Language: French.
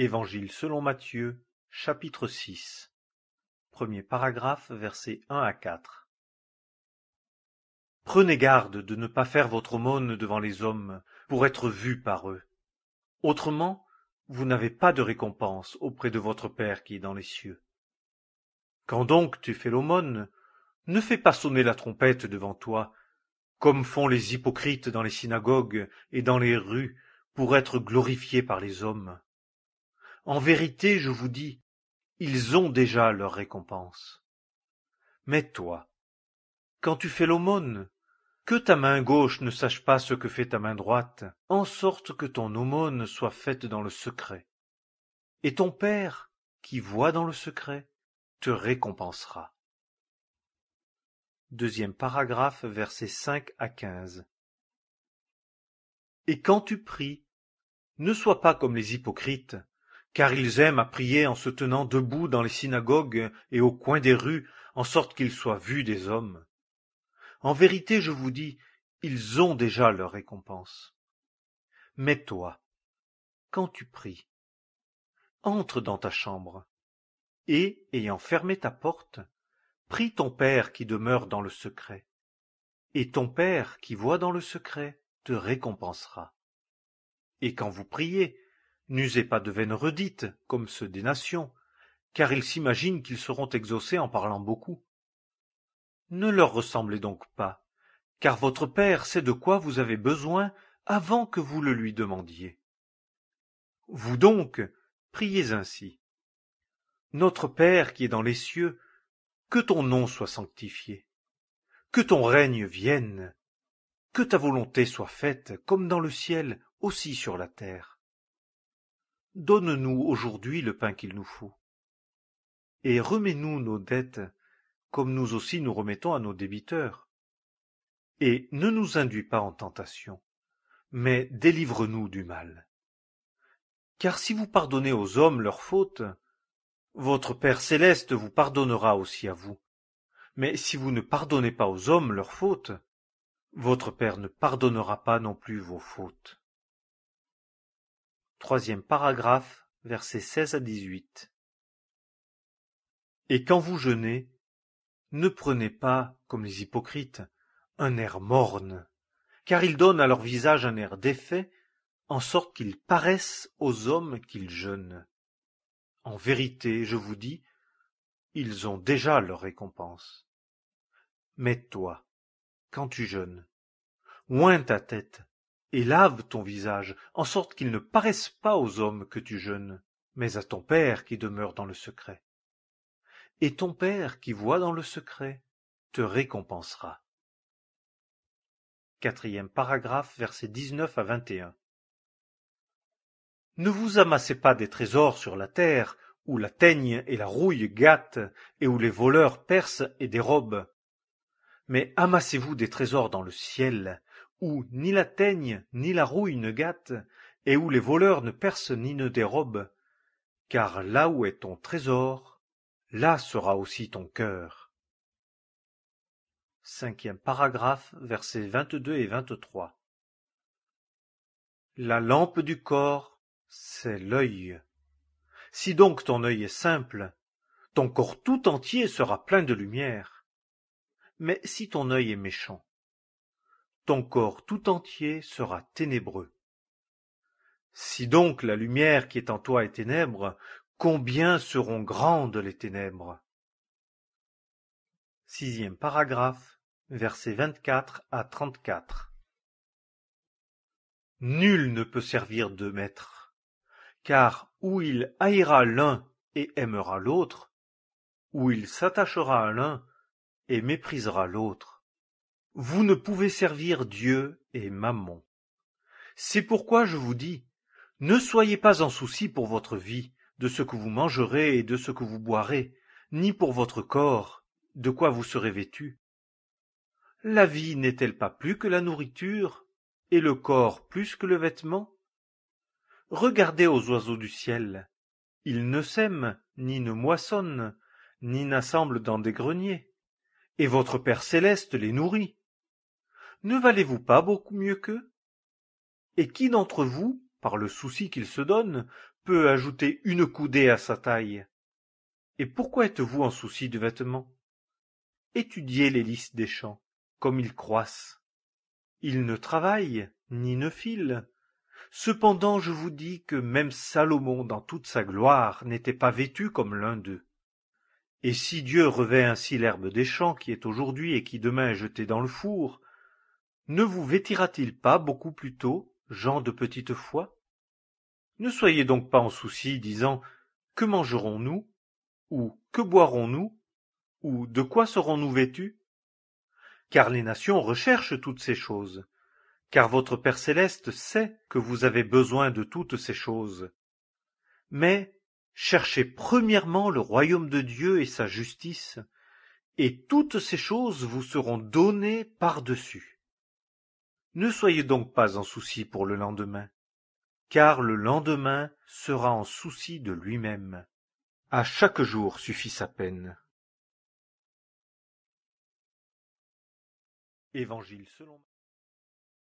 Évangile selon Matthieu, chapitre 6. Premier paragraphe, versets 1 à 4. Prenez garde de ne pas faire votre aumône devant les hommes pour être vus par eux. Autrement, vous n'avez pas de récompense auprès de votre Père qui est dans les cieux. Quand donc tu fais l'aumône, ne fais pas sonner la trompette devant toi, comme font les hypocrites dans les synagogues et dans les rues, pour être glorifiés par les hommes. En vérité, je vous dis, ils ont déjà leur récompense. Mais toi, quand tu fais l'aumône, que ta main gauche ne sache pas ce que fait ta main droite, en sorte que ton aumône soit faite dans le secret. Et ton Père, qui voit dans le secret, te récompensera. Deuxième paragraphe, versets 5 à 15. Et quand tu pries, ne sois pas comme les hypocrites, car ils aiment à prier en se tenant debout dans les synagogues et au coin des rues, en sorte qu'ils soient vus des hommes. En vérité, je vous dis, ils ont déjà leur récompense. Mais toi, quand tu pries, entre dans ta chambre, et, ayant fermé ta porte, prie ton Père qui demeure dans le secret. Et ton Père qui voit dans le secret te récompensera. Et quand vous priez, n'usez pas de vaines redites, comme ceux des nations, car ils s'imaginent qu'ils seront exaucés en parlant beaucoup. Ne leur ressemblez donc pas, car votre Père sait de quoi vous avez besoin avant que vous le lui demandiez. Vous donc, priez ainsi. Notre Père qui est dans les cieux, que ton nom soit sanctifié, que ton règne vienne, que ta volonté soit faite comme dans le ciel, aussi sur la terre. Donne-nous aujourd'hui le pain qu'il nous faut. Et remets-nous nos dettes, comme nous aussi nous remettons à nos débiteurs. Et ne nous induis pas en tentation, mais délivre-nous du mal. Car si vous pardonnez aux hommes leurs fautes, votre Père céleste vous pardonnera aussi à vous. Mais si vous ne pardonnez pas aux hommes leurs fautes, votre Père ne pardonnera pas non plus vos fautes. Troisième paragraphe, versets 16 à 18. Et quand vous jeûnez, ne prenez pas, comme les hypocrites, un air morne, car ils donnent à leur visage un air défait, en sorte qu'ils paraissent aux hommes qu'ils jeûnent. En vérité, je vous dis, ils ont déjà leur récompense. Mais toi, quand tu jeûnes, oins ta tête et lave ton visage, en sorte qu'il ne paraisse pas aux hommes que tu jeûnes, mais à ton Père qui demeure dans le secret. Et ton Père qui voit dans le secret te récompensera. Quatrième paragraphe, versets 19 à 21. Ne vous amassez pas des trésors sur la terre, où la teigne et la rouille gâtent, et où les voleurs percent et dérobent. Mais amassez-vous des trésors dans le ciel, où ni la teigne ni la rouille ne gâtent, et où les voleurs ne percent ni ne dérobent. Car là où est ton trésor, là sera aussi ton cœur. Cinquième paragraphe, versets 22 et 23. La lampe du corps, c'est l'œil. Si donc ton œil est simple, ton corps tout entier sera plein de lumière. Mais si ton œil est méchant, ton corps tout entier sera ténébreux. Si donc la lumière qui est en toi est ténèbre, combien seront grandes les ténèbres? Sixième paragraphe, versets 24 à 34. Nul ne peut servir deux maîtres, car ou il haïra l'un et aimera l'autre, ou il s'attachera à l'un et méprisera l'autre. Vous ne pouvez servir Dieu et Mammon. C'est pourquoi je vous dis, ne soyez pas en souci pour votre vie, de ce que vous mangerez et de ce que vous boirez, ni pour votre corps, de quoi vous serez vêtus. La vie n'est-elle pas plus que la nourriture, et le corps plus que le vêtement? Regardez aux oiseaux du ciel. Ils ne sèment, ni ne moissonnent, ni n'assemblent dans des greniers, et votre Père céleste les nourrit. Ne valez-vous pas beaucoup mieux qu'eux? Et qui d'entre vous, par le souci qu'il se donne, peut ajouter une coudée à sa taille. Et pourquoi êtes-vous en souci de vêtements? Étudiez les lys des champs, comme ils croissent. Ils ne travaillent, ni ne filent. Cependant je vous dis que même Salomon dans toute sa gloire n'était pas vêtu comme l'un d'eux. Et si Dieu revêt ainsi l'herbe des champs qui est aujourd'hui et qui demain est jetée dans le four, ne vous vêtira-t-il pas beaucoup plus tôt, gens de petite foi? Ne soyez donc pas en souci, disant « Que mangerons-nous » ou « Que boirons-nous » ou « De quoi serons-nous vêtus » car les nations recherchent toutes ces choses, car votre Père céleste sait que vous avez besoin de toutes ces choses. Mais cherchez premièrement le royaume de Dieu et sa justice, et toutes ces choses vous seront données par-dessus. Ne soyez donc pas en souci pour le lendemain, car le lendemain sera en souci de lui-même. À chaque jour suffit sa peine. Évangile selon